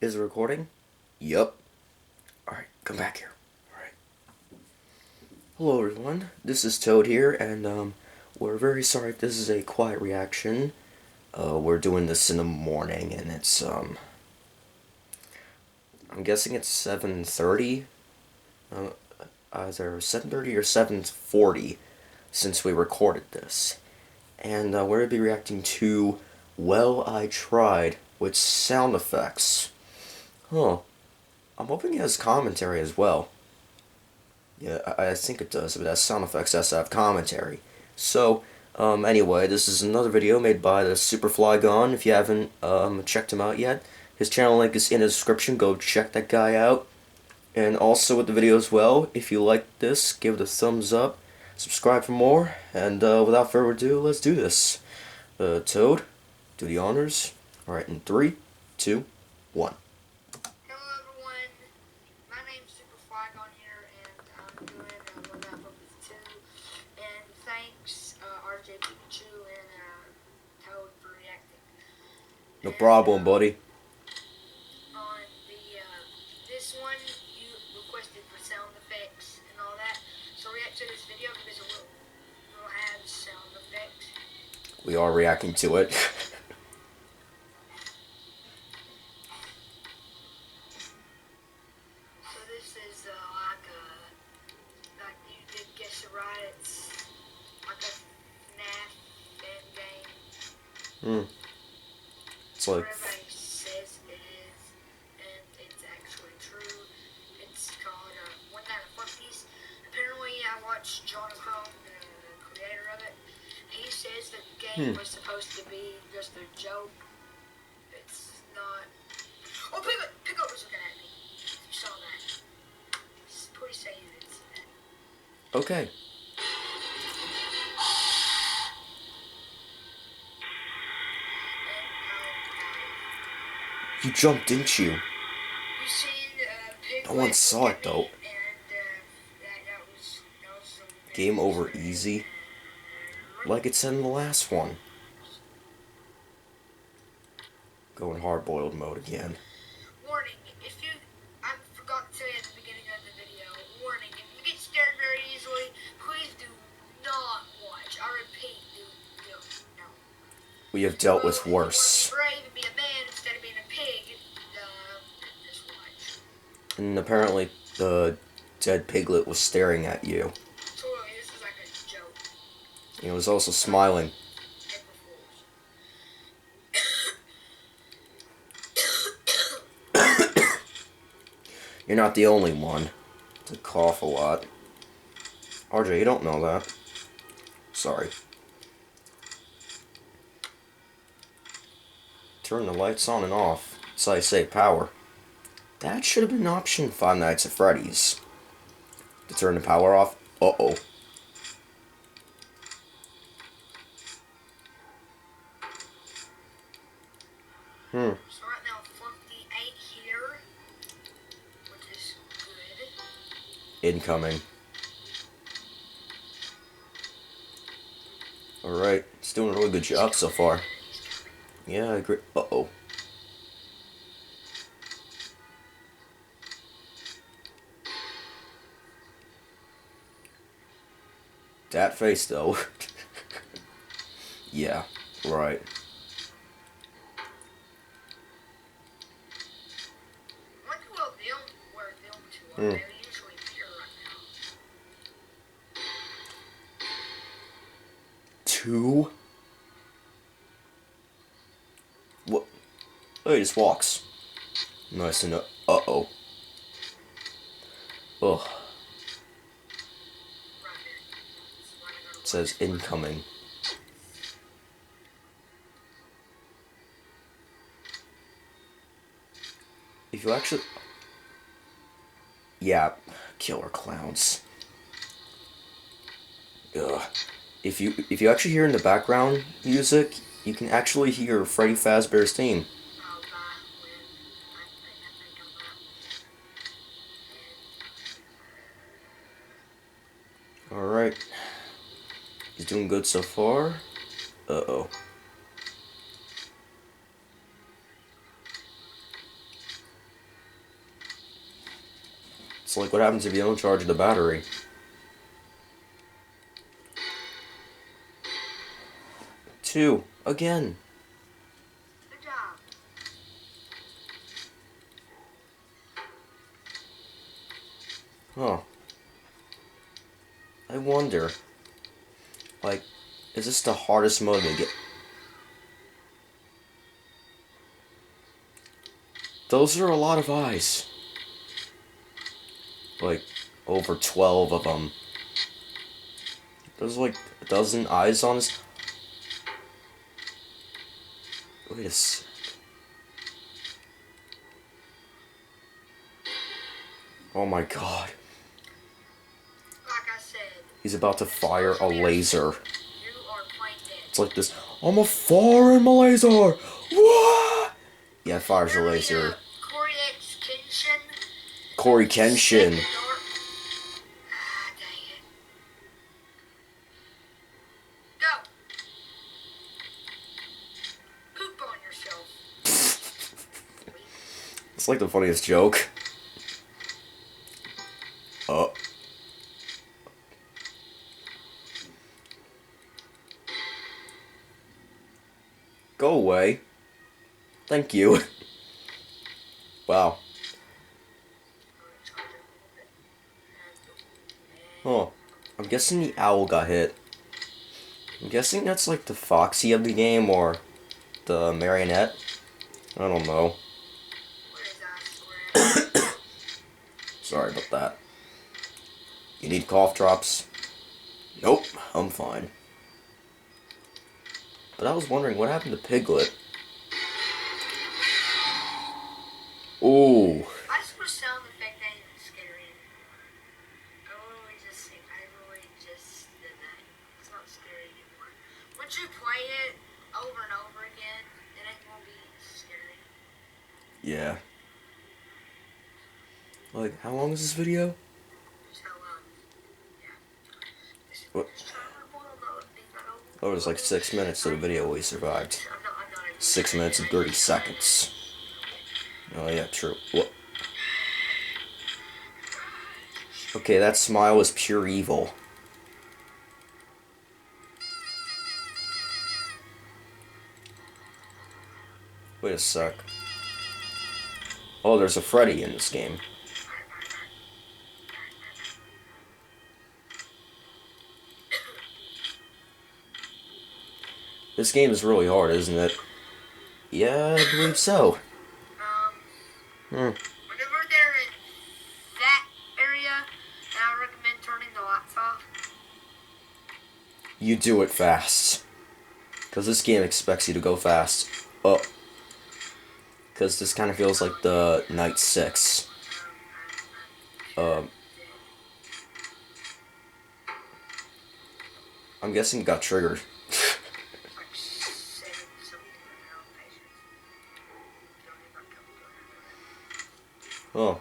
Is it recording? Yup. Alright, come back here. Alright. Hello everyone, this is Toad here, and we're very sorry if this is a quiet reaction. We're doing this in the morning, and it's, I'm guessing it's 7:30? Either 7:30 or 7:40 since we recorded this. And we're going to be reacting to Well, I Tried with sound effects. Huh. I'm hoping it has commentary as well. Yeah, I think it does. If it has sound effects, it has to have commentary. So, anyway, this is another video made by the Superfly Gone. If you haven't checked him out yet, his channel link is in the description. Go check that guy out. And also with the video as well, if you like this, give it a thumbs up, subscribe for more, and without further ado, let's do this. Toad, do the honors. Alright, in 3, 2, 1. Hello everyone, my name's Superfly on here, and I'm doing ONAF with 2, and thanks RJ Pikachu and Toad for reacting. No problem, buddy. On the, this one, you requested for sound effects and all that, so react to this video because it will have sound effects. We are reacting to it. Like you did guess it right, it's like a NAF fan game. It's like... What everybody says it is, and it's actually true. It's called One Night at Funkies. Apparently, I watched John Chrome, the creator of it. He says that the game was supposed to be just a joke. It's not. Oh, Pickle was looking at me. You saw that. Please say you didn't see that. Okay. You jumped, didn't you? You seen No one saw it though. That was Game over easy. Like it said in the last one. Going hard-boiled mode again. Warning, I forgot to say at the beginning of the video, warning, if you get scared very easily, please do not watch. I repeat, no. We have dealt with worse. If you want to be brave and be a man instead of being a pig, just watch. And apparently the dead piglet was staring at you. Totally, this is like a joke. He was also smiling. You're not the only one to cough a lot. RJ, you don't know that. Sorry. Turn the lights on and off. So I say power. That should have been an option Five Nights at Freddy's. To turn the power off. Uh-oh. So right now, 48 here, which is good. Incoming. Alright, it's doing a really good job so far. Yeah, I agree. Uh-oh. That face, though. Yeah, right. I wonder where them two are. They're usually here right now. 2? What? Oh, he just walks. Nice to know. Uh-oh. Ugh. It says incoming. If you actually... Yeah, killer clowns. Ugh. If you actually hear in the background music, you can actually hear Freddy Fazbear's theme. Alright. He's doing good so far. Uh-oh. It's like what happens if you don't charge the battery. Two. Again. Good job. Huh. I wonder, like, is this the hardest mode to get? Those are a lot of eyes. Like, over 12 of them. There's like a dozen eyes on his... Wait a sec. Oh my god. Like I said, He's about to fire a laser. you are playing dead. It's like this. I'm a firing my laser! What? Yeah, fires a laser. Corey X Kenshin. Corey Kenshin. Dang it. Go. Poop on yourself. It's like the funniest joke. Go away. Thank you. Wow. Oh, I'm guessing the owl got hit. I'm guessing that's like the Foxy of the game or the marionette. I don't know. Sorry about that. You need cough drops? Nope, I'm fine. But I was wondering what happened to Piglet. Ooh. I just put a sound effect that isn't scary. I really just did that. It's not scary anymore. Once you play it over and over again, it ain't gonna be scary. Yeah. Like, how long is this video? So, yeah. What? Oh, it was like 6 minutes to the video we survived. 6 minutes and 30 seconds. Oh yeah, true. What? Okay, that smile was pure evil. Wait a sec. Oh, there's a Freddy in this game. This game is really hard, isn't it? Yeah, I believe so. Whenever they're in that area, I recommend turning the lights off. You do it fast. Because this game expects you to go fast. Oh. Because this kind of feels like the Night 6. I'm guessing it got triggered. Oh.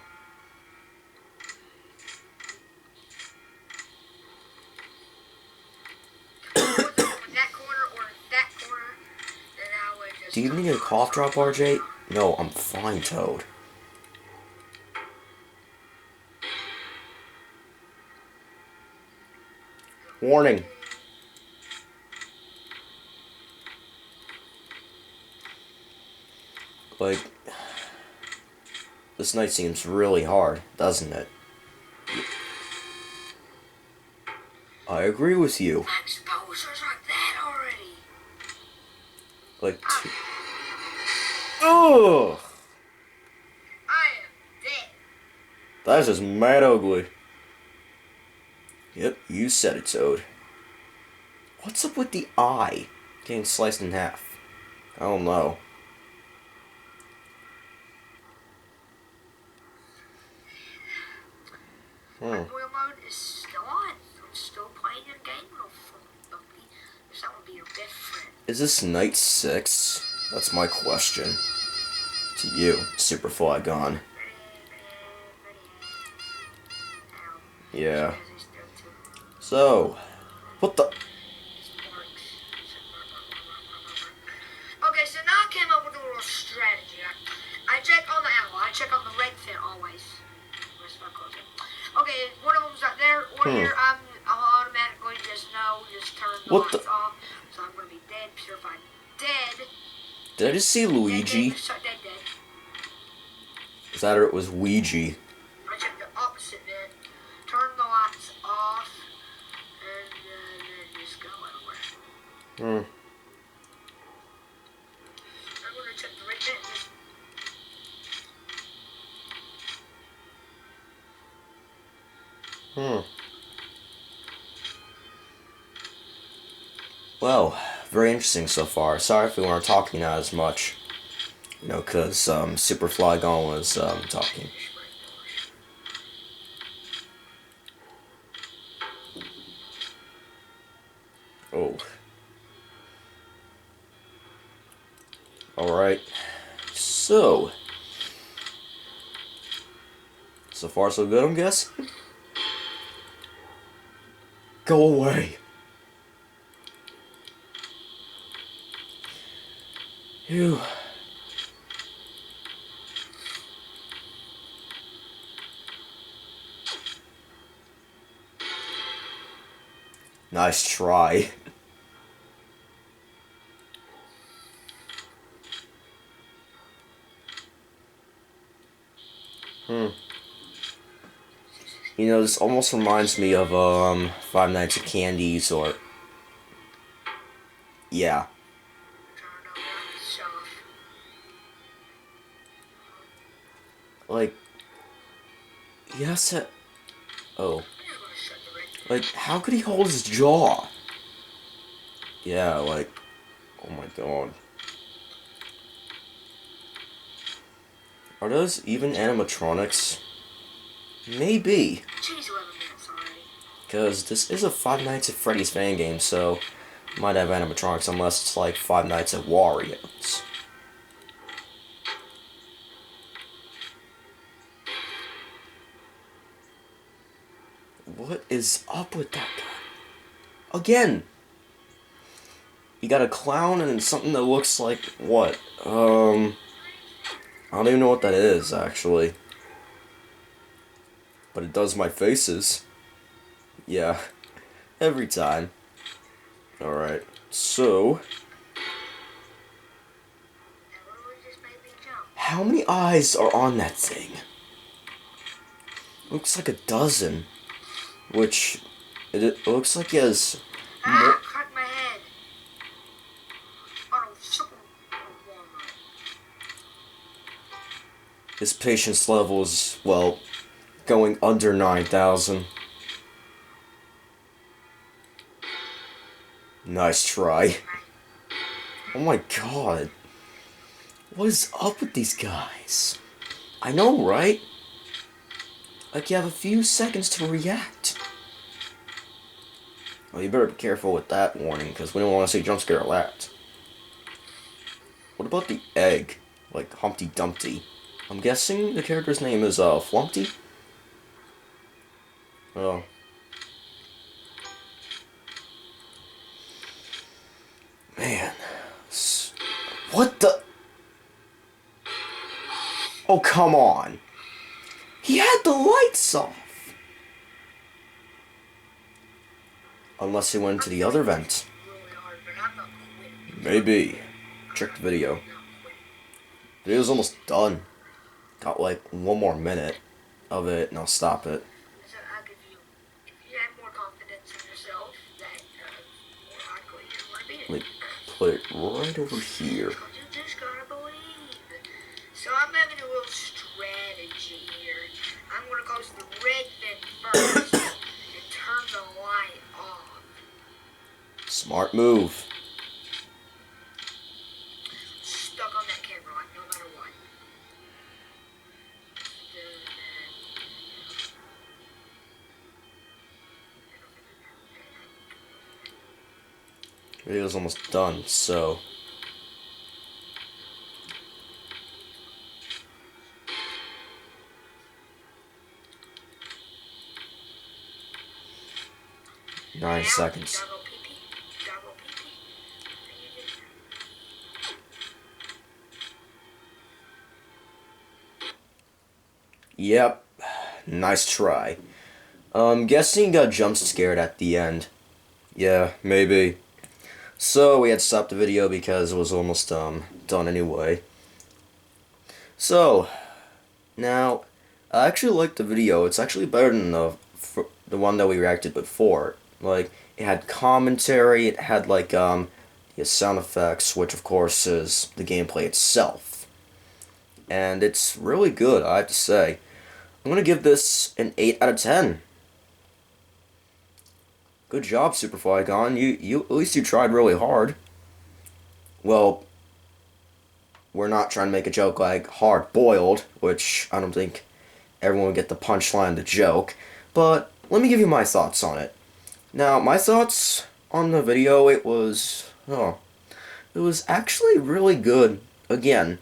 Do you need a cough drop, RJ? No, I'm fine, Toad. Warning. Like, this night seems really hard, doesn't it? I agree with you. Exposures like that already. Like, ugh! I am dead. That's just mad ugly. Yep, you said it, Toad. What's up with the eye getting sliced in half? I don't know. Boil mode is still on. I'm still playing your game, little funky. There's not gonna be your best friend. Is this night 6? That's my question. To you, Superfly Gone. Yeah. So, what the? Okay, so now I came up with a little strategy. I check on the owl. I check on the red fin always. Where's my closer? here, I'll automatically just turn the What lights the? off. So I'm gonna be dead. So if I'm dead, Did I just see Luigi? dead. Is that or it was Ouija? I took the opposite then. Turn the lights off, and then just go everywhere. Hmm. I'm gonna check the red button. Hmm. Well, very interesting so far. Sorry if we weren't talking as much. You know, because Superfly Gone was talking. Oh. Alright. So far so good, I'm guessing? Go away. Phew. Nice try. You know, this almost reminds me of Five Nights at Candy's or yeah. Like yes. Oh. Like how could he hold his jaw? Yeah, like oh my god. Are those even animatronics? Maybe. Jeez, 11 minutes already. Because this is a Five Nights at Freddy's fan game, so might have animatronics unless it's like Five Nights at Wario's. What is up with that guy? Again! You got a clown and something that looks like what? I don't even know what that is, actually. But it does my faces. Yeah. Every time. Alright. So, how many eyes are on that thing? Looks like a dozen. Which, it looks like he has more. Cracked my head. On a super Walmart. His patience level is, well, going under 9,000. Nice try. Oh my god. What is up with these guys? I know, right? Like, you have a few seconds to react. Well, you better be careful with that warning, because we don't want to see jump scare alert. What about the egg? Like, Humpty Dumpty. I'm guessing the character's name is, Flumpty? Oh. Man. What the? Oh, come on. He had the lights off. Unless he went to the other vent. Maybe. Check the video. Video's almost done. Got like one more minute of it and I'll stop it. So I'll give you, if you have more confidence in yourself, that more likely you're going to beat it. Let me put it right over here. You just gotta believe. So I'm having a little strategy here. I'm gonna close the red vent first and turn the light off. Smart move. Stuck on that camera, like no matter what. Video's almost done, so. Nine seconds. Double pee-pee. Double pee-pee. Yep. Nice try. I'm guessing he got jump scared at the end. Yeah, maybe. So we had to stop the video because it was almost done anyway. So now I actually like the video. It's actually better than the one that we reacted before. Like it had commentary, it had like the sound effects, which of course is the gameplay itself. And it's really good, I have to say. I'm gonna give this an 8 out of 10. Good job, Super Flygon. You at least you tried really hard. Well, we're not trying to make a joke like hard boiled, which I don't think everyone would get the punchline of the joke. But let me give you my thoughts on it. Now, my thoughts on the video, it was actually really good. Again,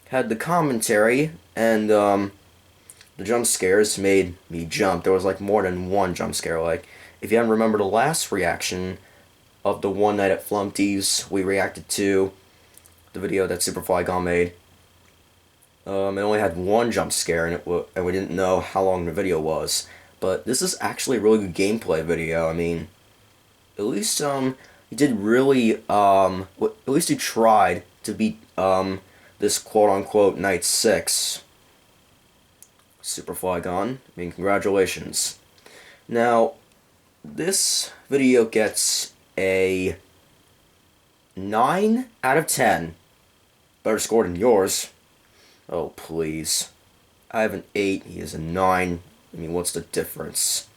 had the commentary and the jump scares made me jump. There was like more than one jump scare. Like if you haven't remembered the last reaction of the One Night at Flumpty's, we reacted to the video that Super Flygon made. It only had one jump scare, and we didn't know how long the video was. But this is actually a really good gameplay video. I mean, at least he did really at least he tried to beat this quote unquote night 6. Super Flygon. I mean, congratulations. Now, this video gets a 9 out of 10. Better score than yours. Oh, please. I have an 8, he has a 9. I mean, what's the difference?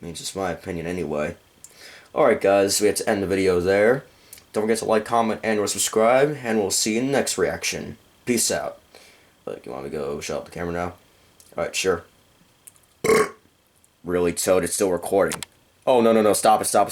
I mean, it's just my opinion anyway. Alright guys, we have to end the video there. Don't forget to like, comment, and or subscribe, and we'll see you in the next reaction. Peace out. Like, you want me to go shut up the camera now? Alright, sure. Really, Toad? It's still recording. Oh, no, stop it, stop.